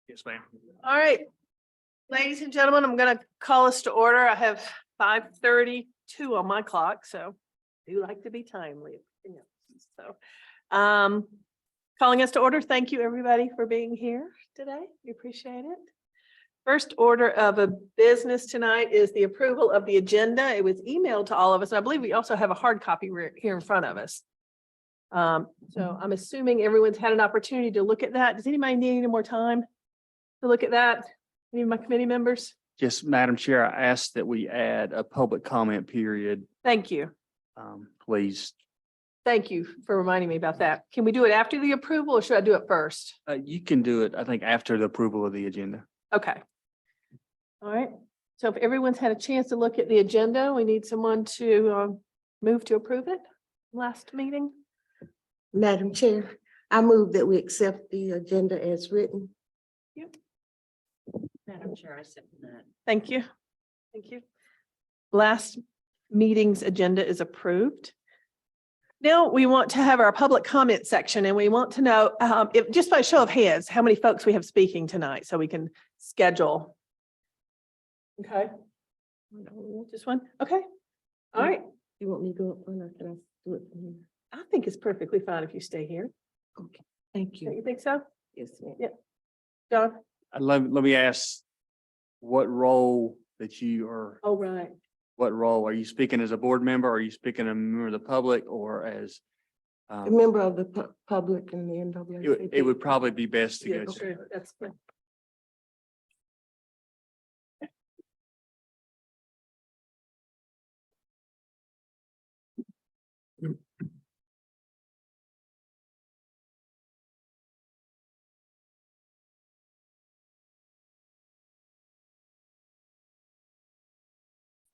Yes, ma'am. All right, ladies and gentlemen, I'm going to call us to order. I have 5:32 on my clock, so I do like to be timely. So, calling us to order. Thank you, everybody, for being here today. We appreciate it. First order of a business tonight is the approval of the agenda. It was emailed to all of us. I believe we also have a hard copy here in front of us. So I'm assuming everyone's had an opportunity to look at that. Does anybody need any more time to look at that? Any of my committee members? Yes, Madam Chair, I asked that we add a public comment period, Thank you. please. Thank you for reminding me about that. Can we do it after the approval or should I do it first? You can do it, I think, after the approval of the agenda. Okay. All right. So if everyone's had a chance to look at the agenda, we need someone to move to approve it. Last meeting. Madam Chair, I move that we accept the agenda as written. Madam Chair, I second that. Thank you. Thank you. Last meeting's agenda is approved. Now we want to have our public comment section and we want to know, if just by show of hands, how many folks we have speaking tonight so we can schedule. Okay. Just one. Okay. All right. You want me to go up or can I do it from here? I think it's perfectly fine if you stay here. Okay, thank You you. think so? Yes, ma'am. Yeah. John? Let me ask, what role that you are, Oh, right. what role? Are you speaking as a board member? Are you speaking as a member of the public or as? A member of the public and the NAACP. It would probably be best to Yeah, go. okay, that's fine.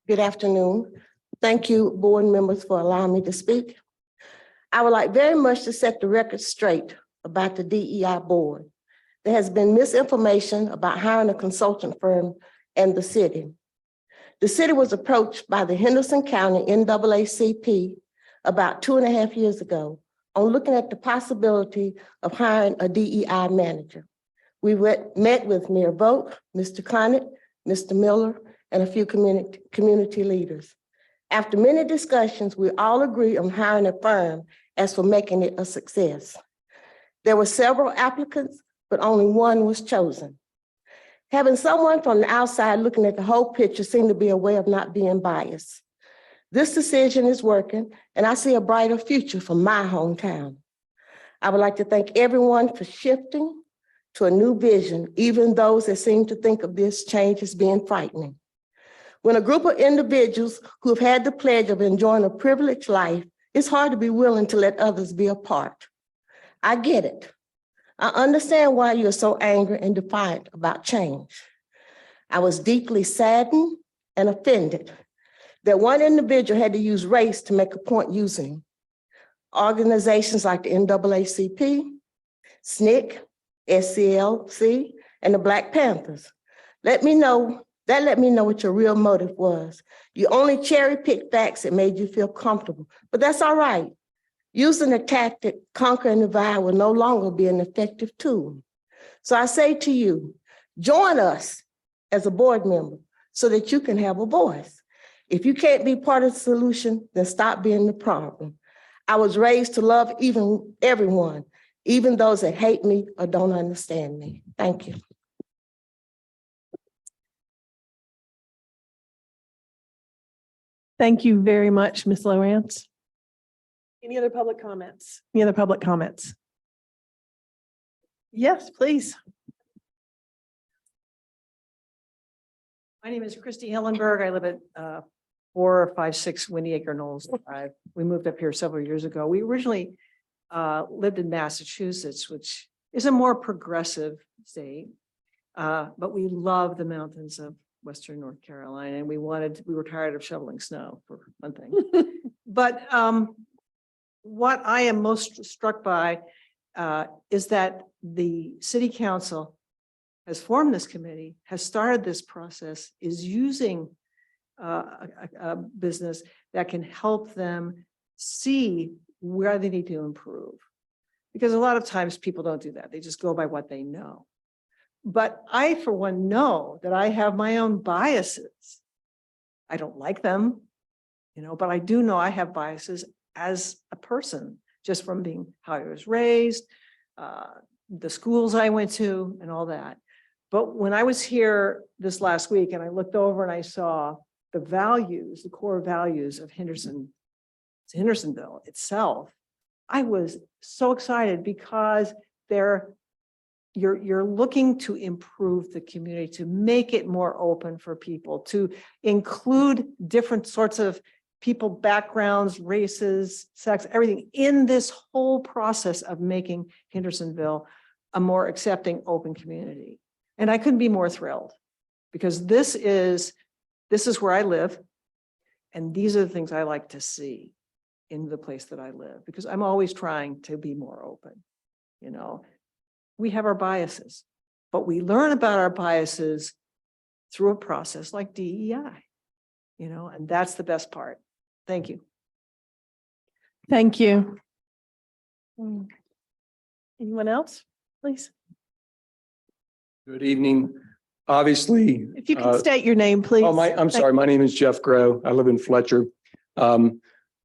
Good afternoon. Thank you, board members, for allowing me to speak. I would like very much to set the record straight about the DEI board. There has been misinformation about hiring a consultant firm and the city. The city was approached by the Henderson County NAACP about 2.5 years ago on looking at the possibility of hiring a DEI manager. We met with Mayor Vogt, Mr. Connett, Mr. Miller, and a few community leaders. After many discussions, we all agreed on hiring a firm as for making it a success. There were several applicants, but only one was chosen. Having someone from the outside looking at the whole picture seemed to be a way of not being biased. This decision is working, and I see a brighter future for my hometown. I would like to thank everyone for shifting to a new vision, even those that seem to think of this change as being frightening. When a group of individuals who have had the pledge of enjoying a privileged life, it's hard to be willing to let others be a part. I get it. I understand why you're so angry and defiant about change. I was deeply saddened and offended that one individual had to use race to make a point using organizations like the NAACP, SNCC, SCLC, and the Black Panthers. Let me know what your real motive was. You only cherry-picked facts that made you feel comfortable, but that's all right. Using the tactic, conquer and divide, will no longer be an effective tool. So I say to you, join us as a board member so that you can have a voice. If you can't be part of the solution, then stop being the problem. I was raised to love everyone, even those that hate me or don't understand me. Thank you. Thank you very much, Ms. Lowrance. Any other public comments? Any other public comments? Yes, please. My name is Christy Hillenberg. I live at 456 Windy Acre Knolls Drive. We moved up here several years ago. We originally lived in Massachusetts, which is a more progressive state, but we love the mountains of Western North Carolina, and we were tired of shoveling snow, for one thing. But what I am most struck by is that the city council has formed this committee, has started this process, is using a business that can help them see where they need to improve. Because a lot of times people don't do that. They just go by what they know. But I, for one, know that I have my own biases. I don't like them, but I do know I have biases as a person, just from being how I was raised, the schools I went to and all that. But when I was here this last week and I looked over and I saw the values, the core values of Hendersonville itself, I was so excited because you're looking to improve the community, to make it more open for people, to include different sorts of people, backgrounds, races, sex, everything in this whole process of making Hendersonville a more accepting, open community. And I couldn't be more thrilled because this is where I live. And these are the things I like to see in the place that I live, because I'm always trying to be more open. We have our biases, but we learn about our biases through a process like DEI, and that's the best part. Thank you. Thank you. Anyone else, please? Good evening. Obviously. If you can state your name, please. I'm sorry. My name is Jeff Grow. I live in Fletcher.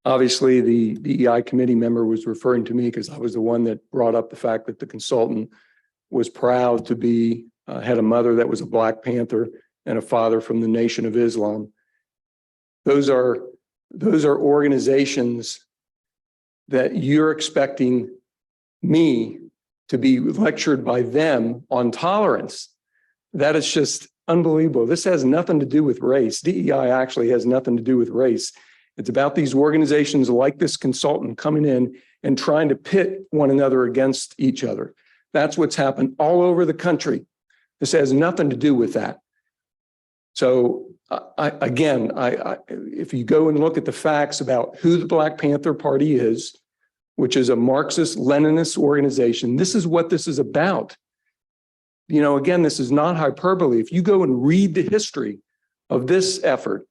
Obviously, the DEI committee member was referring to me because I was the one that brought up the fact that the consultant was proud to be, had a mother that was a Black Panther and a father from the Nation of Islam. Those are organizations that you're expecting me to be lectured by them on tolerance. That is just unbelievable. This has nothing to do with race. DEI actually has nothing to do with race. It's about these organizations like this consultant coming in and trying to pit one another against each other. That's what's happened all over the country. This has nothing to do with that. So if you go and look at the facts about who the Black Panther Party is, which is a Marxist Leninist organization, this is what this is about. Again, this is not hyperbole. If you go and read the history of this effort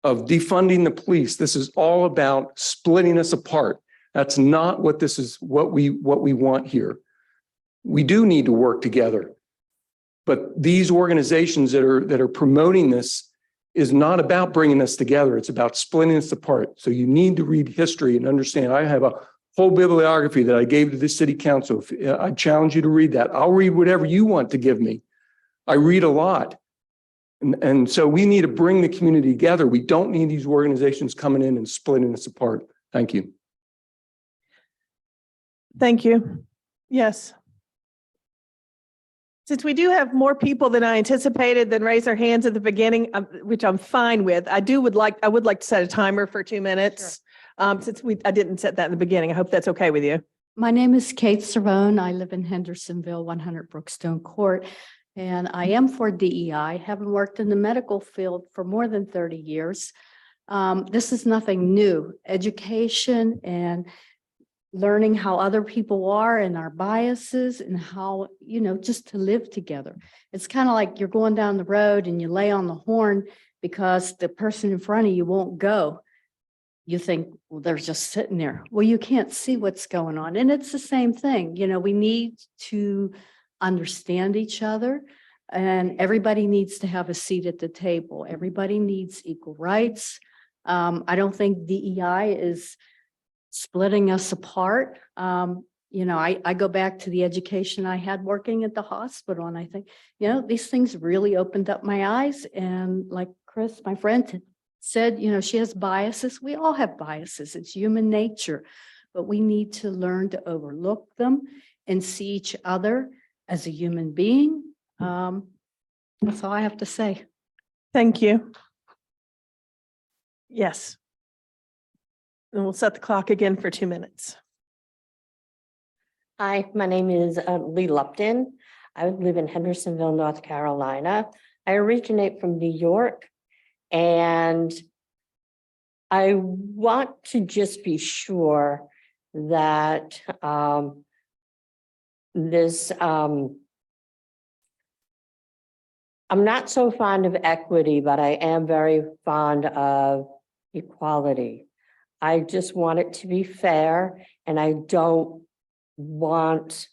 of defunding the police, this is all about splitting us apart. That's not what this is, what we want here. We do need to work together. But these organizations that are promoting this is not about bringing us together. It's about splitting us apart. So you need to read history and understand. I have a whole bibliography that I gave to the city council. I challenge you to read that. I'll read whatever you want to give me. I read a lot. And so we need to bring the community together. We don't need these organizations coming in and splitting us apart. Thank you. Thank you. Yes. Since we do have more people than I anticipated than raise their hands at the beginning, which I'm fine with, I would like to set a timer for 2 minutes. Since I didn't set that in the beginning. I hope that's okay with you. My name is Kate Cerrone. I live in Hendersonville, 100 Brookstone Court, and I am for DEI, having worked in the medical field for more than 30 years. This is nothing new. Education and learning how other people are and our biases and how, just to live together. It's kind of like you're going down the road and you lay on the horn because the person in front of you won't go. You think, well, they're just sitting there. Well, you can't see what's going on. And it's the same thing. We need to understand each other, and everybody needs to have a seat at the table. Everybody needs equal rights. I don't think DEI is splitting us apart. I go back to the education I had working at the hospital, and I think, these things really opened up my eyes. And like Chris, my friend, said, she has biases. We all have biases. It's human nature, but we need to learn to overlook them and see each other as a human being. That's all I have to say. Thank you. Yes. And we'll set the clock again for 2 minutes. Hi, my name is Lee Lupton. I live in Hendersonville, North Carolina. I originate from New York. And I want to just be sure that I'm not so fond of equity, but I am very fond of equality. I just want it to be fair, and I don't want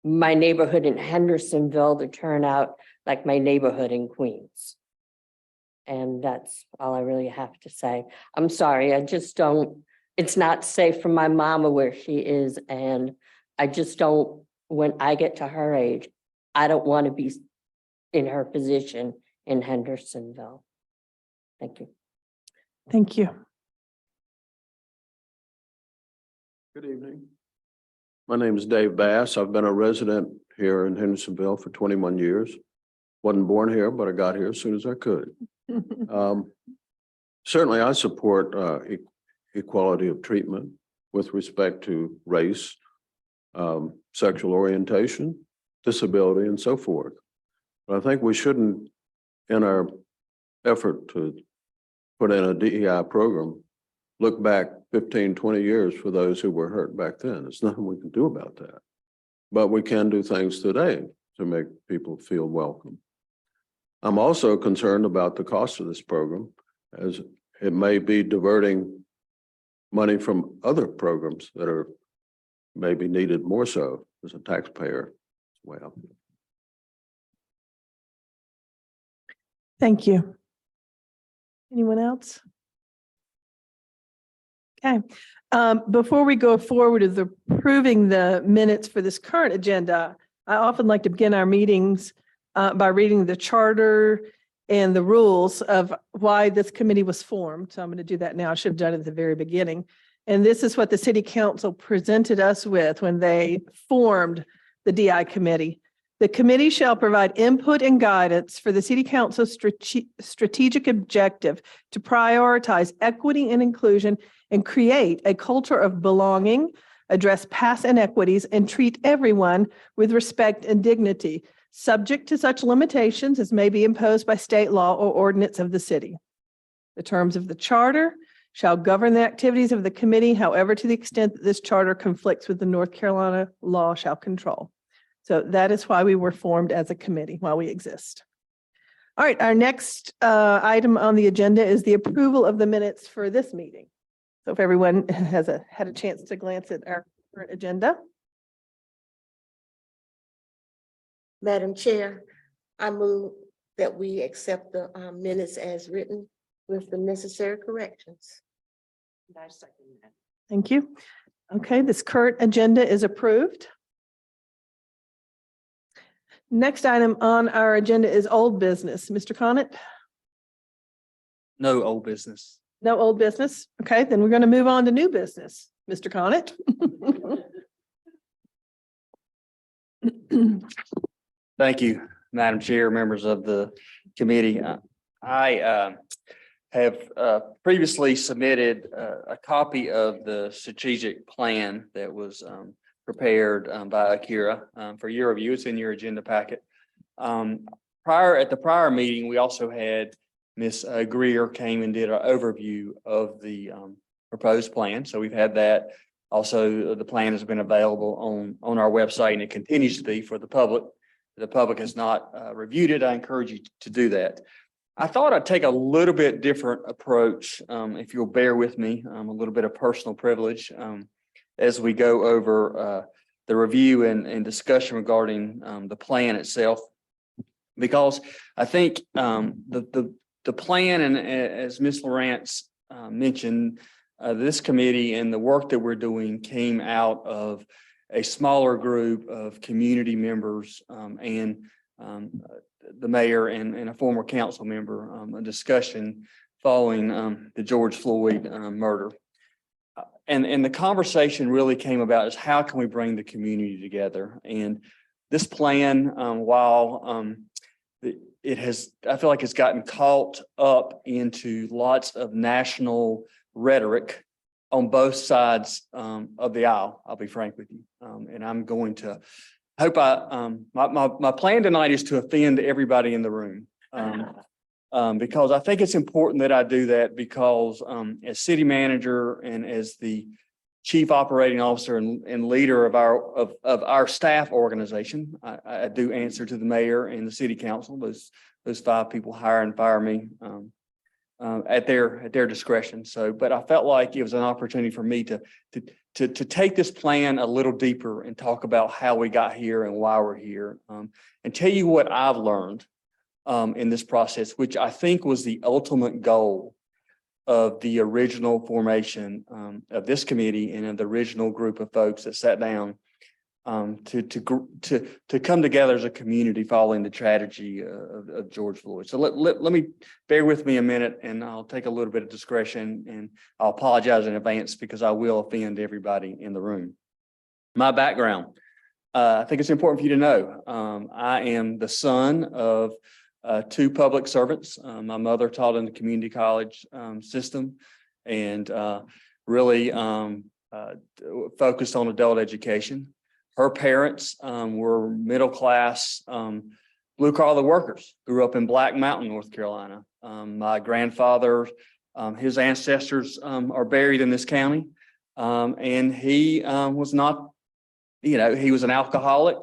my neighborhood in Hendersonville to turn out like my neighborhood in Queens. And that's all I really have to say. I'm sorry, I just don't, it's not safe for my mama where she is, and I just don't, when I get to her age, I don't want to be in her position in Hendersonville. Thank you. Thank you. Good evening. My name is Dave Bass. I've been a resident here in Hendersonville for 21 years. Wasn't born here, but I got here as soon as I could. Certainly, I support equality of treatment with respect to race, sexual orientation, disability, and so forth. But I think we shouldn't, in our effort to put in a DEI program, look back 15, 20 years for those who were hurt back then. There's nothing we can do about that. But we can do things today to make people feel welcome. I'm also concerned about the cost of this program, as it may be diverting money from other programs that are maybe needed more so as a taxpayer as well. Thank you. Anyone else? Okay, before we go forward with approving the minutes for this current agenda, I often like to begin our meetings by reading the charter and the rules of why this committee was formed. So I'm going to do that now. I should have done it at the very beginning. And this is what the city council presented us with when they formed the DI committee. The committee shall provide input and guidance for the city council's strategic objective to prioritize equity and inclusion and create a culture of belonging, address past inequities, and treat everyone with respect and dignity, subject to such limitations as may be imposed by state law or ordinance of the city. The terms of the charter shall govern the activities of the committee, however, to the extent that this charter conflicts with the North Carolina law shall control. So that is why we were formed as a committee, while we exist. All right, our next item on the agenda is the approval of the minutes for this meeting. So if everyone has had a chance to glance at our current agenda. Madam Chair, I move that we accept the minutes as written with the necessary corrections. Thank you. Okay, this current agenda is approved. Next item on our agenda is old business. Mr. Connett? No old business. No old business. Okay, then we're going to move on to new business. Mr. Connett? Thank you, Madam Chair, members of the committee. I have previously submitted a copy of the strategic plan that was prepared by Akira for your review. It's in your agenda packet. At the prior meeting, we also had Ms. Greer came and did an overview of the proposed plan. So we've had that. Also, the plan has been available on our website, and it continues to be for the public. If the public has not reviewed it, I encourage you to do that. I thought I'd take a little bit different approach, if you'll bear with me, a little bit of personal privilege as we go over the review and discussion regarding the plan itself, because I think the plan, and as Ms. Lawrence mentioned, this committee and the work that we're doing came out of a smaller group of community members and the mayor and a former council member, a discussion following the George Floyd murder. And the conversation really came about is how can we bring the community together? And this plan, while it has, I feel like it's gotten caught up into lots of national rhetoric on both sides of the aisle, I'll be frank with you. And I'm going to hope my plan tonight is to offend everybody in the room. Because I think it's important that I do that, because as city manager and as the chief operating officer and leader of our staff organization, I do answer to the mayor and the city council. Those 5 people hire and fire me at their discretion. So, but I felt like it was an opportunity for me to to take this plan a little deeper and talk about how we got here and why we're here, and tell you what I've learned in this process, which I think was the ultimate goal of the original formation of this committee and of the original group of folks that sat down to come together as a community following the tragedy of George Floyd. So let me bear with me a minute, and I'll take a little bit of discretion, and I'll apologize in advance because I will offend everybody in the room. My background, I think it's important for you to know. I am the son of two public servants. My mother taught in the community college system and really focused on adult education. Her parents were middle-class blue-collar workers, grew up in Black Mountain, North Carolina. My grandfather, his ancestors are buried in this county. And he was not, he was an alcoholic.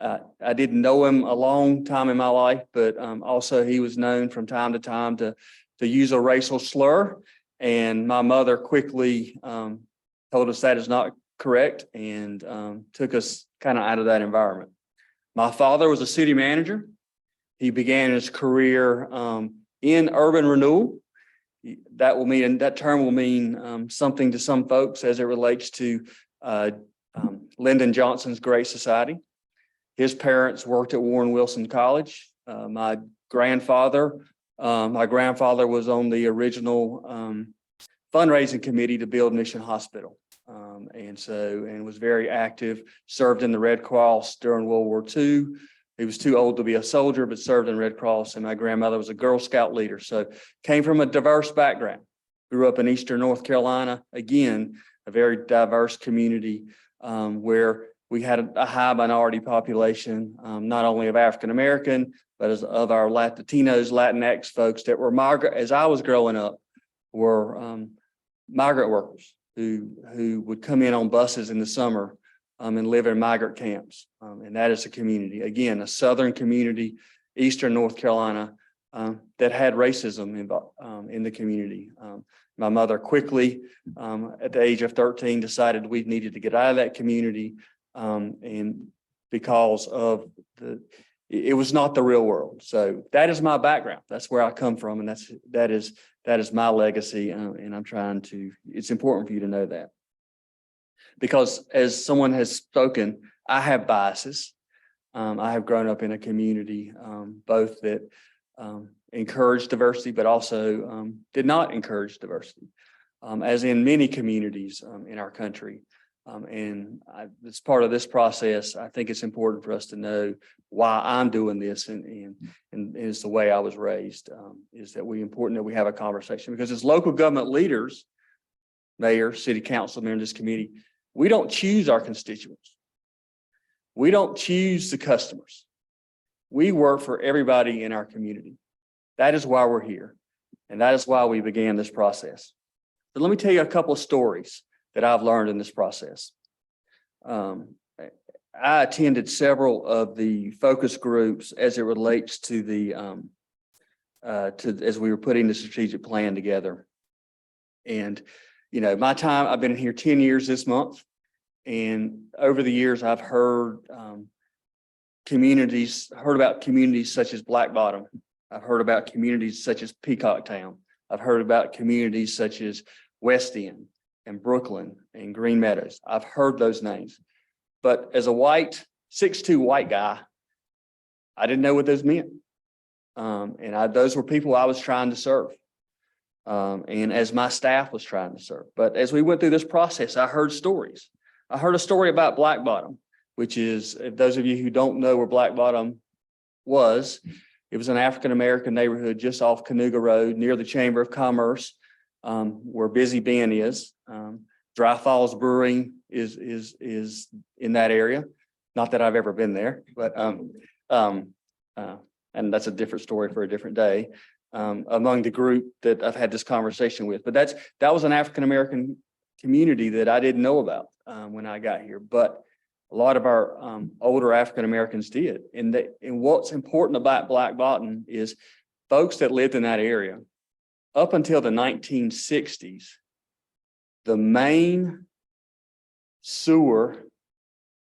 I didn't know him a long time in my life, but also he was known from time to time to use a racial slur. And my mother quickly told us that is not correct and took us kind of out of that environment. My father was a city manager. He began his career in urban renewal. That term will mean something to some folks as it relates to Lyndon Johnson's Great Society. His parents worked at Warren Wilson College. My grandfather was on the original fundraising committee to build Mission Hospital. And was very active, served in the Red Cross during World War II. He was too old to be a soldier, but served in Red Cross. And my grandmother was a Girl Scout leader. So came from a diverse background, grew up in Eastern North Carolina. Again, a very diverse community where we had a high minority population, not only of African-American, but of our Latinos, Latinx folks that were migrant, as I was growing up, were migrant workers who would come in on buses in the summer and live in migrant camps. And that is a community, again, a Southern community, Eastern North Carolina, that had racism in the community. My mother quickly, at the age of 13, decided we needed to get out of that community. And because of it was not the real world. So that is my background. That's where I come from. And that is my legacy. And it's important for you to know that. Because as someone has spoken, I have biases. I have grown up in a community, both that encouraged diversity, but also did not encourage diversity, as in many communities in our country. As part of this process, I think it's important for us to know why I'm doing this, and it's the way I was raised. Is that important that we have a conversation, because as local government leaders, mayor, city council members, this committee, we don't choose our constituents. We don't choose the customers. We work for everybody in our community. That is why we're here, and that is why we began this process. So let me tell you a couple of stories that I've learned in this process. I attended several of the focus groups as it relates to as we were putting the strategic plan together. And, my time, I've been here 10 years this month. And over the years, I've heard about communities such as Black Bottom. I've heard about communities such as Peacock Town. I've heard about communities such as West End and Brooklyn and Green Meadows. I've heard those names. But as a 6'2" white guy, I didn't know what those meant. Those were people I was trying to serve. And as my staff was trying to serve. But as we went through this process, I heard stories. I heard a story about Black Bottom, which is, if those of you who don't know where Black Bottom was, it was an African-American neighborhood just off Canoga Road near the Chamber of Commerce, where Busy Ben is. Dry Falls Brewing is in that area. Not that I've ever been there, but and that's a different story for a different day. Among the group that I've had this conversation with, but that was an African-American community that I didn't know about when I got here, but a lot of our older African-Americans did. And what's important about Black Bottom is folks that lived in that area up until the 1960s, the main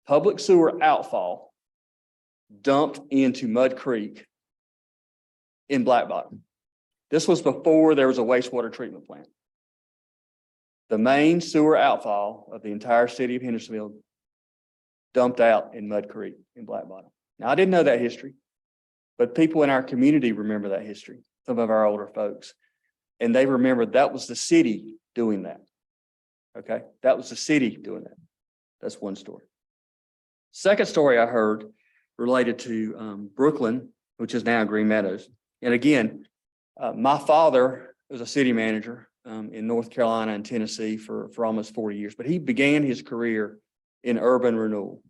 public sewer outfall dumped into Mud Creek in Black Bottom. This was before there was a wastewater treatment plant. The main sewer outfall of the entire city of Hendersonville dumped out in Mud Creek in Black Bottom. Now, I didn't know that history, but people in our community remember that history, some of our older folks. And they remember that was the city doing that. Okay, that was the city doing that. That's one story. Second story I heard related to Brooklyn, which is now Green Meadows. And again, my father was a city manager in North Carolina and Tennessee for almost 40 years, but he began his career in urban renewal.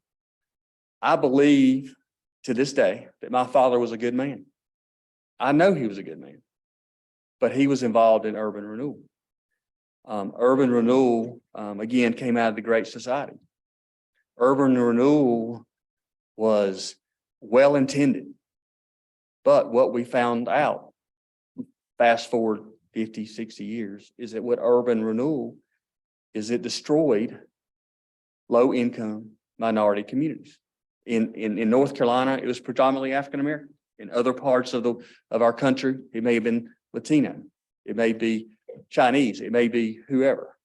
I believe to this day that my father was a good man. I know he was a good man, but he was involved in urban renewal. Urban renewal, again, came out of the Great Society. Urban renewal was well-intended, but what we found out, fast forward 50, 60 years, is that what urban renewal is, it destroyed low-income minority communities. In North Carolina, it was predominantly African-American. In other parts of our country, it may have been Latino, it may be Chinese, it may be whoever.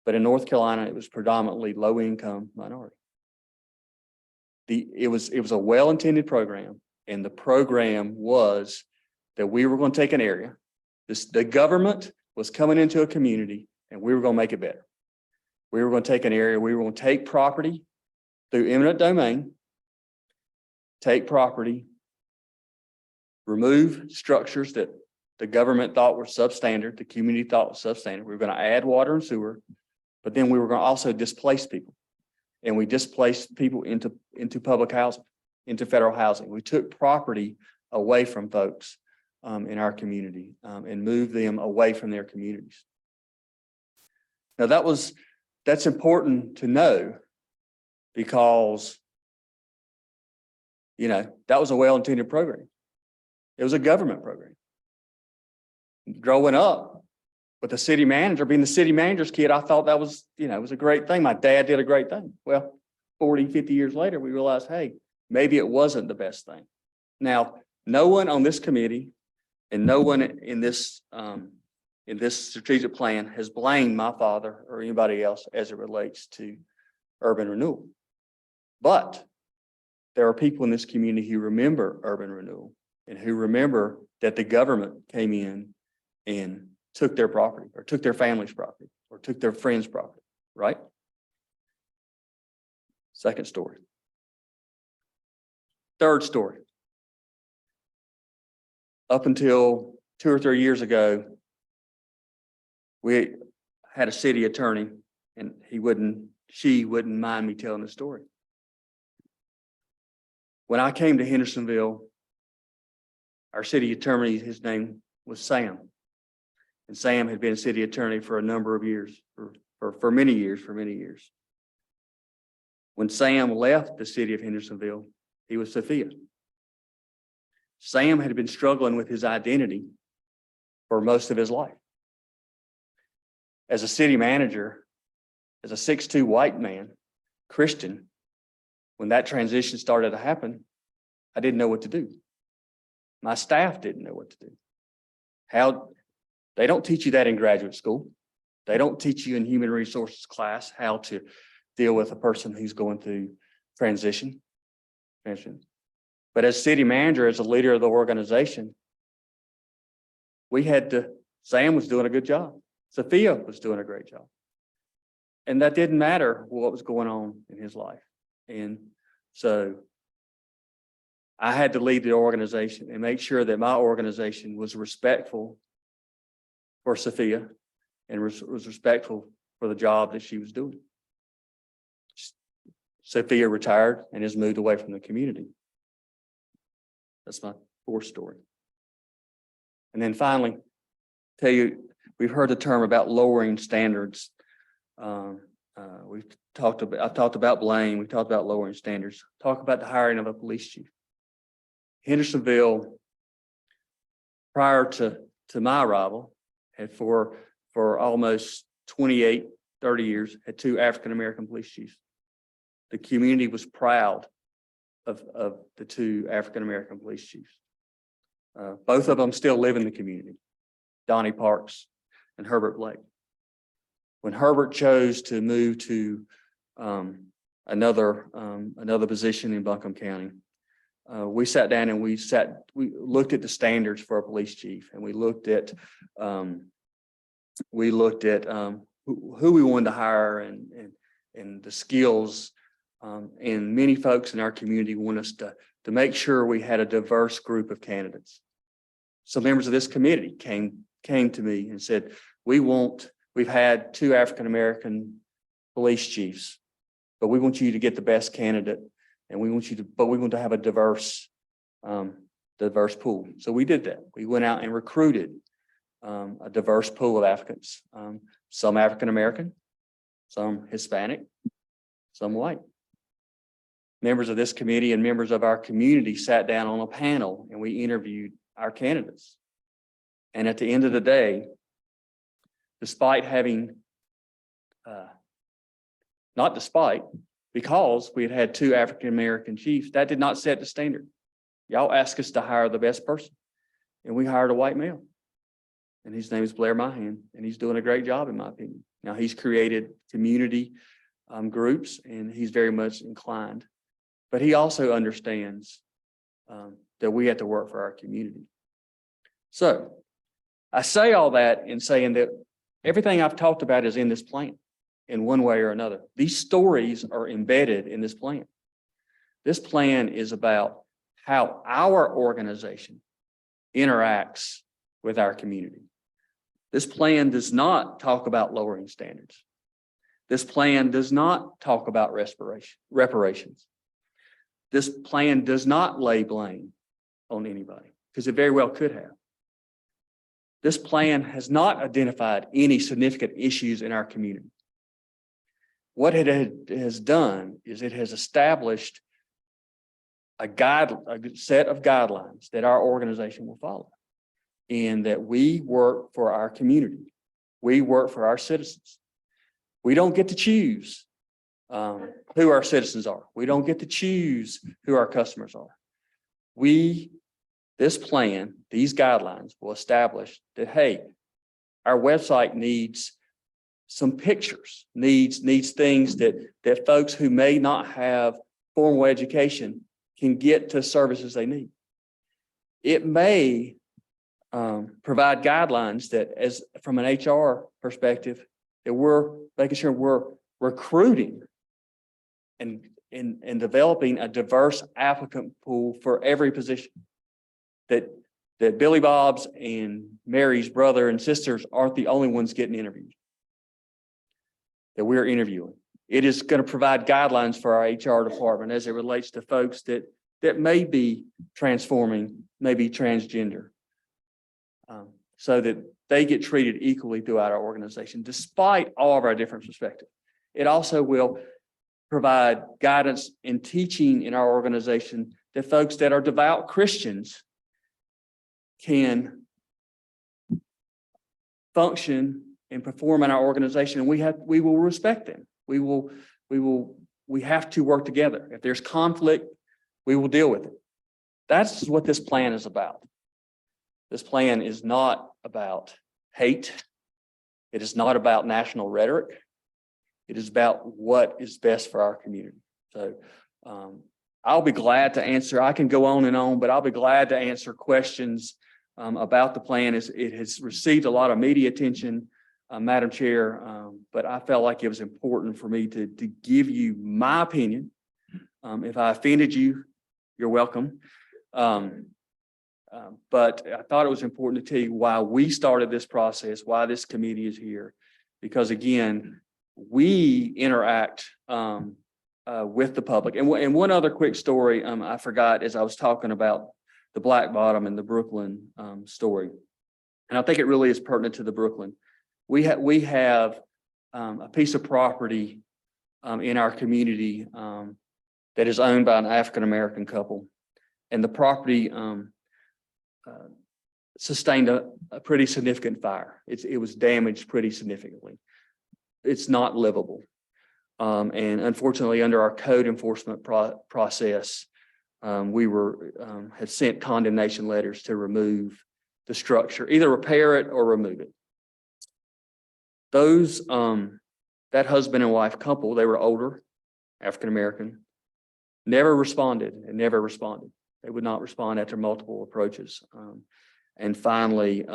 But in North Carolina, it was predominantly low-income minority. It was a well-intended program, and the program was that we were going to take an area. The government was coming into a community, and we were going to make it better. We were going to take an area, we were going to take property through eminent domain, take property, remove structures that the government thought were substandard, the community thought was substandard. We were going to add water and sewer, but then we were going to also displace people. And we displaced people into public housing, into federal housing. We took property away from folks in our community and moved them away from their communities. Now that's important to know, because that was a well-intended program. It was a government program. Growing up with the city manager, being the city manager's kid, I thought that was, it was a great thing. My dad did a great thing. Well, 40, 50 years later, we realized, hey, maybe it wasn't the best thing. Now, no one on this committee and no one in this strategic plan has blamed my father or anybody else as it relates to urban renewal. But there are people in this community who remember urban renewal and who remember that the government came in and took their property or took their family's property or took their friend's property, right? Second story. Third story. Up until 2 or 3 years ago, we had a city attorney, and she wouldn't mind me telling the story. When I came to Hendersonville, our city attorney, his name was Sam. And Sam had been city attorney for a number of years, for many years. When Sam left the city of Hendersonville, he was Sophia. Sam had been struggling with his identity for most of his life. As a city manager, as a 6'2" white man, Christian, when that transition started to happen, I didn't know what to do. My staff didn't know what to do. They don't teach you that in graduate school. They don't teach you in human resources class how to deal with a person who's going through transition. But as city manager, as a leader of the organization, Sam was doing a good job. Sophia was doing a great job. And that didn't matter what was going on in his life. And so I had to lead the organization and make sure that my organization was respectful for Sophia and was respectful for the job that she was doing. Sophia retired and has moved away from the community. That's my fourth story. And then finally, tell you, we've heard the term about lowering standards. I've talked about blame. We've talked about lowering standards. Talk about the hiring of a police chief. Hendersonville, prior to my arrival, had for almost 28 30 years, had 2 African-American police chiefs. The community was proud of the 2 African-American police chiefs. Both of them still live in the community, Donnie Parks and Herbert Blake. When Herbert chose to move to another position in Buncombe County, we sat down and we looked at the standards for a police chief, and we looked at who we wanted to hire and the skills. And many folks in our community want us to make sure we had a diverse group of candidates. Some members of this committee came to me and said, we've had 2 African-American police chiefs, but we want you to get the best candidate, and we want to have a diverse pool. So we did that. We went out and recruited a diverse pool of applicants, some African-American, some Hispanic, some white. Members of this committee and members of our community sat down on a panel and we interviewed our candidates. And at the end of the day, despite having, because we had 2 African-American chiefs, that did not set the standard. Y'all asked us to hire the best person, and we hired a white male. And his name is Blair Mahan, and he's doing a great job, in my opinion. Now, he's created community groups, and he's very much inclined. But he also understands that we have to work for our community. So I say all that in saying that everything I've talked about is in this plan in one way or another. These stories are embedded in this plan. This plan is about how our organization interacts with our community. This plan does not talk about lowering standards. This plan does not talk about reparations. This plan does not lay blame on anybody, because it very well could have. This plan has not identified any significant issues in our community. What it has done is it has established a set of guidelines that our organization will follow, and that we work for our community. We work for our citizens. We don't get to choose who our citizens are. We don't get to choose who our customers are. This plan, these guidelines will establish that, hey, our website needs some pictures, needs things that folks who may not have formal education can get to services they need. It may provide guidelines that, as from an HR perspective, that we're making sure we're recruiting and developing a diverse applicant pool for every position. That Billy Bob's and Mary's brother and sisters aren't the only ones getting interviewed, that we're interviewing. It is going to provide guidelines for our HR department as it relates to folks that may be transforming, maybe transgender, so that they get treated equally throughout our organization, despite all of our different perspectives. It also will provide guidance and teaching in our organization that folks that are devout Christians can function and perform in our organization, and we will respect them. We have to work together. If there's conflict, we will deal with it. That's what this plan is about. This plan is not about hate. It is not about national rhetoric. It is about what is best for our community. So I'll be glad to answer. I can go on and on, but I'll be glad to answer questions about the plan. It has received a lot of media attention, Madam Chair, but I felt like it was important for me to give you my opinion. If I offended you, you're welcome. But I thought it was important to tell you why we started this process, why this committee is here, because again, we interact with the public. And one other quick story I forgot as I was talking about the Black Bottom and the Brooklyn story. And I think it really is pertinent to the Brooklyn. We have a piece of property in our community that is owned by an African-American couple. And the property sustained a pretty significant fire. It was damaged pretty significantly. it's not livable. And unfortunately, under our code enforcement process, we had sent condemnation letters to remove the structure, either repair it or remove it. Those, that husband and wife couple, they were older, African-American, never responded. They would not respond after multiple approaches. And finally,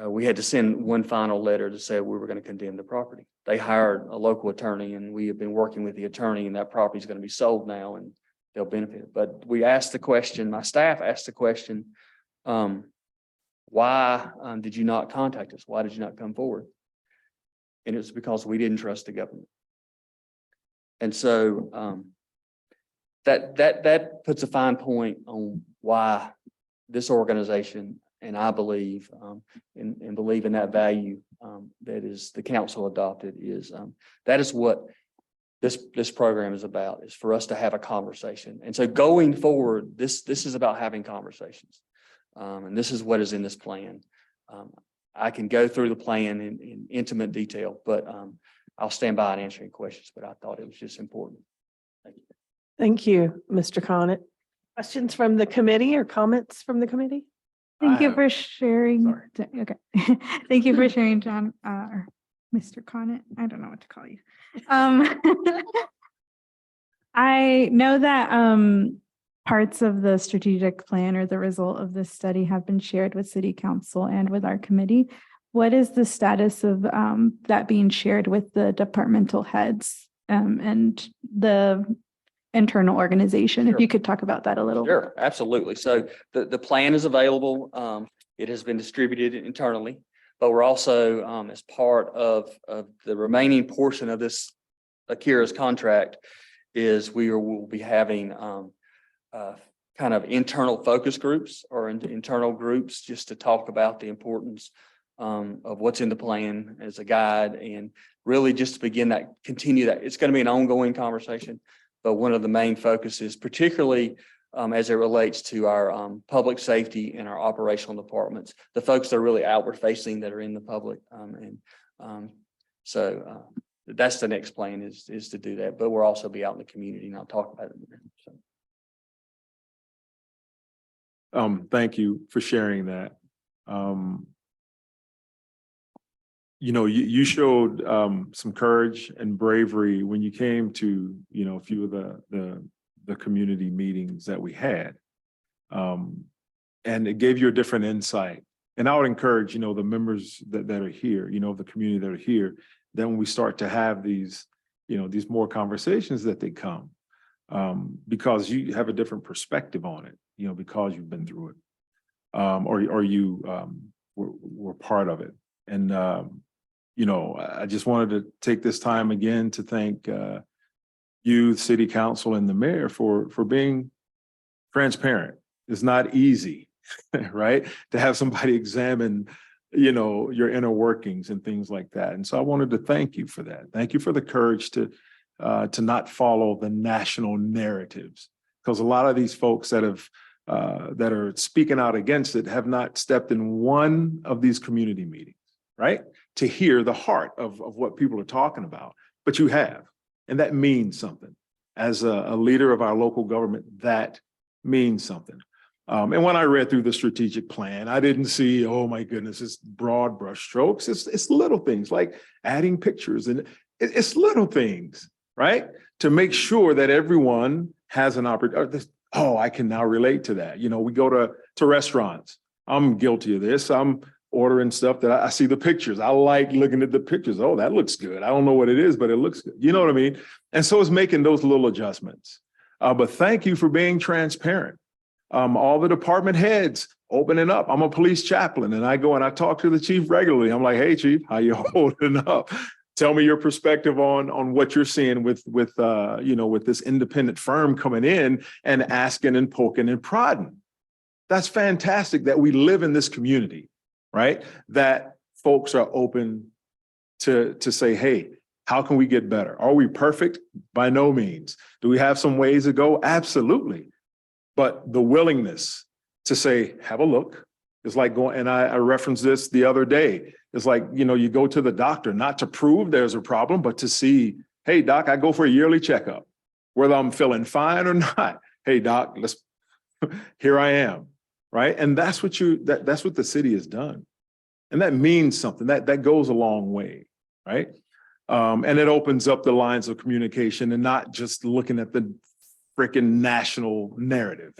we had to send one final letter to say we were going to condemn the property. They hired a local attorney, and we have been working with the attorney, and that property is going to be sold now and they'll benefit. But we asked the question, my staff asked the question, why did you not contact us? Why did you not come forward? And it was because we didn't trust the government. And so that puts a fine point on why this organization, and I believe and believe in that value that is the council adopted, is that is what this program is about, is for us to have a conversation. And so going forward, this is about having conversations. And this is what is in this plan. I can go through the plan in intimate detail, but I'll stand by and answer any questions, but I thought it was just important. Thank you. Thank you, Mr. Connett. Questions from the committee or comments from the committee? Thank you have- for sharing. Sorry. Okay. Thank you for sharing, John, or Mr. Connett. I don't know what to call you. I know that parts of the strategic plan or the result of this study have been shared with City Council and with our committee. What is the status of that being shared with the departmental heads and the internal organization? Sure. If you could talk about that a little. Sure, absolutely. So the plan is available. It has been distributed internally, but we're also, as part of the remaining portion of this Akira's contract, is will be having kind of internal focus groups or internal groups just to talk about the importance of what's in the plan as a guide, and really just to continue that. It's going to be an ongoing conversation, but one of the main focuses, particularly as it relates to our public safety and our operational departments, the folks that are really outward facing, that are in the public. So that's the next plan, is to do that, but we'll also be out in the community, and I'll talk about it in a minute. So. Thank you for sharing that. You showed some courage and bravery when you came to, a few of the community meetings that we had. And it gave you a different insight. And I would encourage, the members that are here, the community that are here, that when we start to have these more conversations, that they come. Because you have a different perspective on it, because you've been through it, or you were part of it. And, I just wanted to take this time again to thank you, City Council, and the mayor for being transparent. It's not easy, right? To have somebody examine, your inner workings and things like that. And so I wanted to thank you for that. Thank you for the courage to not follow the national narratives, because a lot of these folks that are speaking out against it have not stepped in one of these community meetings, right? To hear the heart of what people are talking about, but you have, and that means something. As a leader of our local government, that means something. And when I read through the strategic plan, I didn't see, oh my goodness, it's broad brush strokes. It's little things like adding pictures, and it's little things, right? To make sure that everyone has an opportunity. Oh, I can now relate to that. We go to restaurants. I'm guilty of this. I'm ordering stuff that I see the pictures. I like looking at the pictures. Oh, that looks good. I don't know what it is, but it looks good. You know what I mean? And so it's making those little adjustments. But thank you for being transparent. All the department heads opening up. I'm a police chaplain, and I go and I talk to the chief regularly. I'm like, hey, chief, how you holding up? Tell me your perspective on what you're seeing with this independent firm coming in and asking and poking and prodding. That's fantastic that we live in this community, right? That folks are open to say, hey, how can we get better? Are we perfect? By no means. Do we have some ways to go? Absolutely. But the willingness to say, have a look. It's like going, and I referenced this the other day, It's like, you know, you go to the doctor, not to prove there's a problem, but to see, hey, doc, I go for a yearly checkup, whether I'm feeling fine or not. Hey, doc, here I am, right? And that's what that's what the city has done. And that means something. That goes a long way, right? And it opens up the lines of communication and not just looking at the freaking national narrative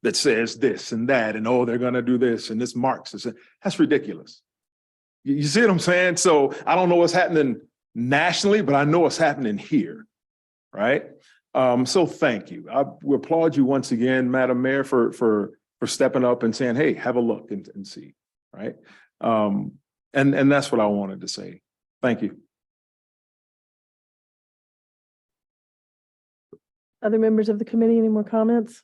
that says this and that, and oh, they're gonna do this and this Marxist. That's ridiculous. You see what I'm saying? So I don't know what's happening nationally, but I know what's happening here, right? So thank you. We applaud you once again, Madam Mayor, for stepping up and saying, hey, have a look and see, right? And that's what I wanted to say. Thank you. Other members of the committee, any more comments?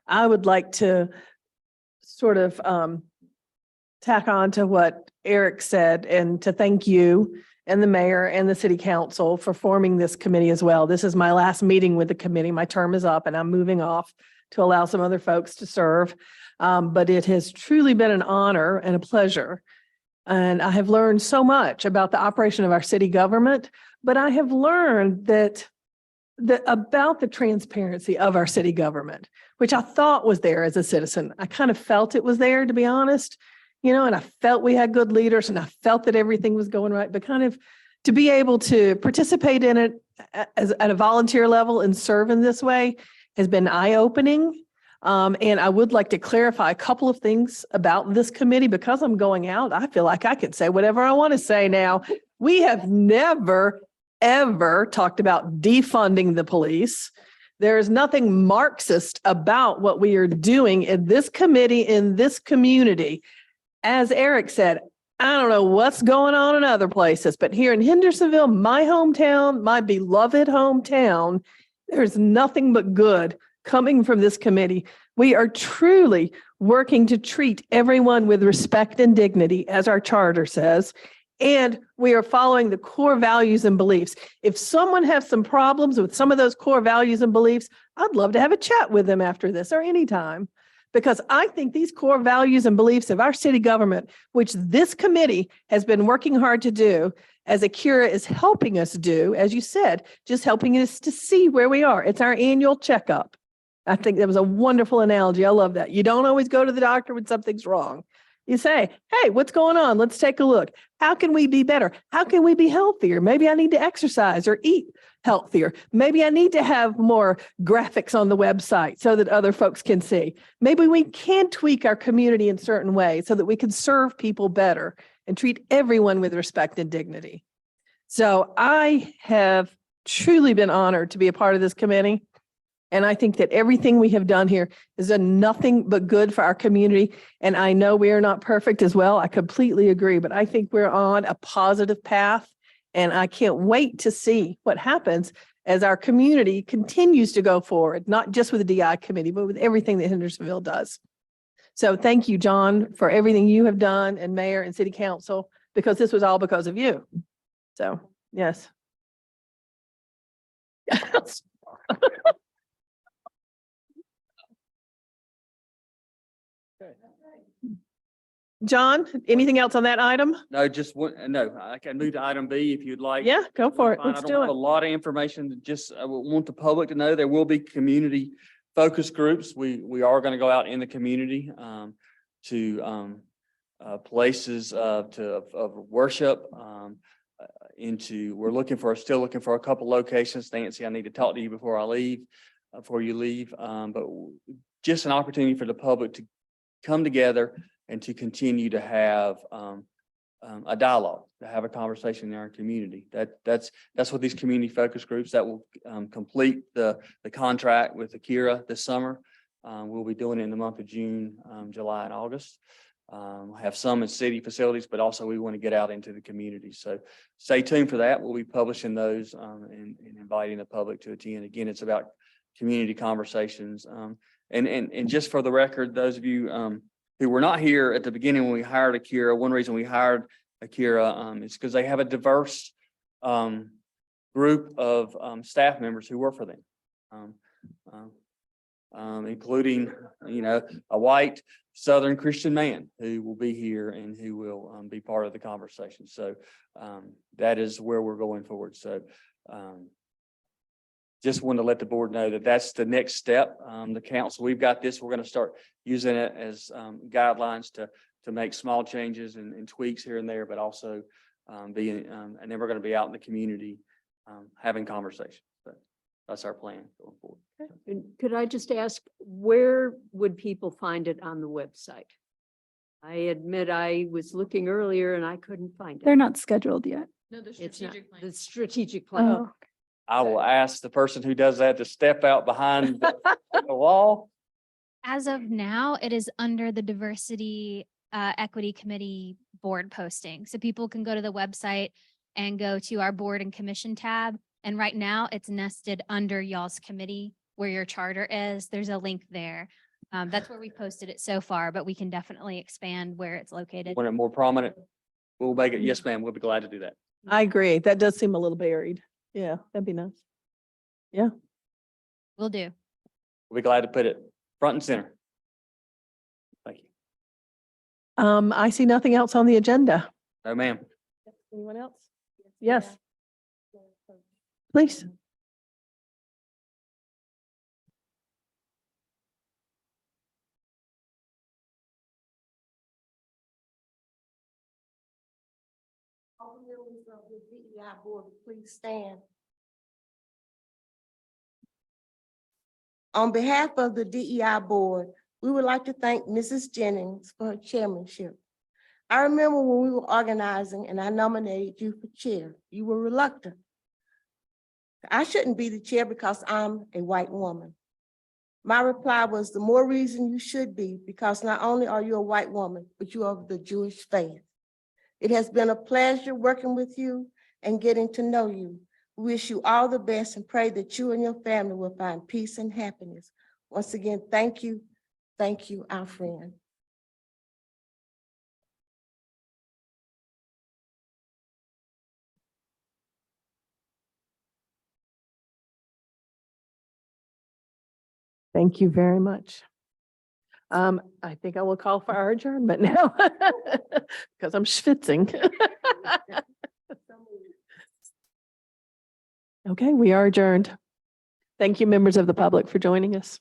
I would like to sort of tack on to what Eric said and to thank you and the mayor and the city council for forming this committee as well. This is my last meeting with the committee. My term is up and I'm moving off to allow some other folks to serve. But it has truly been an honor and a pleasure. And I have learned so much about the operation of our city government, but I have learned that about the transparency of our city government, which I thought was there as a citizen. I kind of felt it was there, to be honest, you know, and I felt we had good leaders and I felt that everything was going right, but kind of to be able to participate in it as at a volunteer level and serve in this way has been eye-opening. And I would like to clarify a couple of things about this committee. Because I'm going out, I feel like I could say whatever I want to say now. We have never, ever talked about defunding the police. There is nothing Marxist about what we are doing in this committee, in this community. As Eric said, I don't know what's going on in other places, but here in Hendersonville, my hometown, my beloved hometown, there's nothing but good coming from this committee. We are truly working to treat everyone with respect and dignity, as our charter says, and we are following the core values and beliefs. If someone has some problems with some of those core values and beliefs, I'd love to have a chat with them after this or anytime. Because I think these core values and beliefs of our city government, which this committee has been working hard to do, as Akira is helping us do, as you said, just helping us to see where we are. It's our annual checkup. I think that was a wonderful analogy. I love that. You don't always go to the doctor when something's wrong. You say, hey, what's going on? Let's take a look. How can we be better? How can we be healthier? Maybe I need to exercise or eat healthier. Maybe I need to have more graphics on the website so that other folks can see. Maybe we can tweak our community in certain ways so that we can serve people better and treat everyone with respect and dignity. So I have truly been honored to be a part of this committee. And I think that everything we have done here has done nothing but good for our community. And I know we are not perfect as well. I completely agree, but I think we're on a positive path. And I can't wait to see what happens as our community continues to go forward, not just with the DI committee, but with everything that Hendersonville does. So thank you, John, for everything you have done, and Mayor and City Council, because this was all because of you. So, yes. John, anything else on that item? No, just one, no, I can move to item B if you'd like. Yeah, go for it. Fine. Let's I do don't have it. a lot of information, just I want the public to know there will be community focus groups. We are going to go out in the community to places of worship we're still looking for a couple locations. Nancy, I need to talk to you before you leave. But just an opportunity for the public to come together and to continue to have a dialogue, to have a conversation in our community. That's what these community focus groups that will complete the contract with Akira this summer. We'll be doing it in the month of June, July, and August. Have some in city facilities, but also we want to get out into the community. So stay tuned for that. We'll be publishing those and inviting the public to attend. Again, it's about community conversations. And just for the record, those of you who were not here at the beginning when we hired Akira, one reason we hired Akira is because they have a diverse group of staff members who work for them. including, a white Southern Christian man who will be here and who will be part of the conversation. So that is where we're going forward. So just wanted to let the board know that that's the next step. The council, we've got this. We're going to start using it as guidelines to make small changes and tweaks here and there, but also and then we're going to be out in the community having conversations. So that's our plan going forward. And could I just ask, where would people find it on the website? I admit I was looking earlier and I couldn't find They're it. not scheduled yet. No, the It's not strategic plan. the strategic plan. Oh, I will ask the person who does that to step out behind the wall. As of now, it is under the Diversity Equity Committee board posting. So people can go to the website and go to our board and commission tab. And right now it's nested under y'all's committee where your charter is. There's a link there. That's where we posted it so far, but we can definitely expand where it's located. Want it more prominent? We'll make it. Yes, ma'am. We'll be glad to do that. I agree. That does seem a little buried. Yeah, that'd be nice. Will do. We'll be glad to put it front and center. Thank you. I see nothing else on the agenda. No, ma'am. Anyone else? Yes, please. All members of the DEI board, please stand. On behalf of the DEI board, we would like to thank Mrs. Jennings for her chairmanship. I remember when we were organizing and I nominated you for chair, you were reluctant. I shouldn't be the chair because I'm a white woman. My reply was, the more reason you should be, because not only are you a white woman, but you are of the Jewish faith. It has been a pleasure working with you and getting to know you. We wish you all the best and pray that you and your family will find peace and happiness. Once again, thank you, our friend. Thank you very much. I think I will call for our adjournment now because I'm schwitzing. Okay, we are adjourned. Thank you, members of the public, for joining us.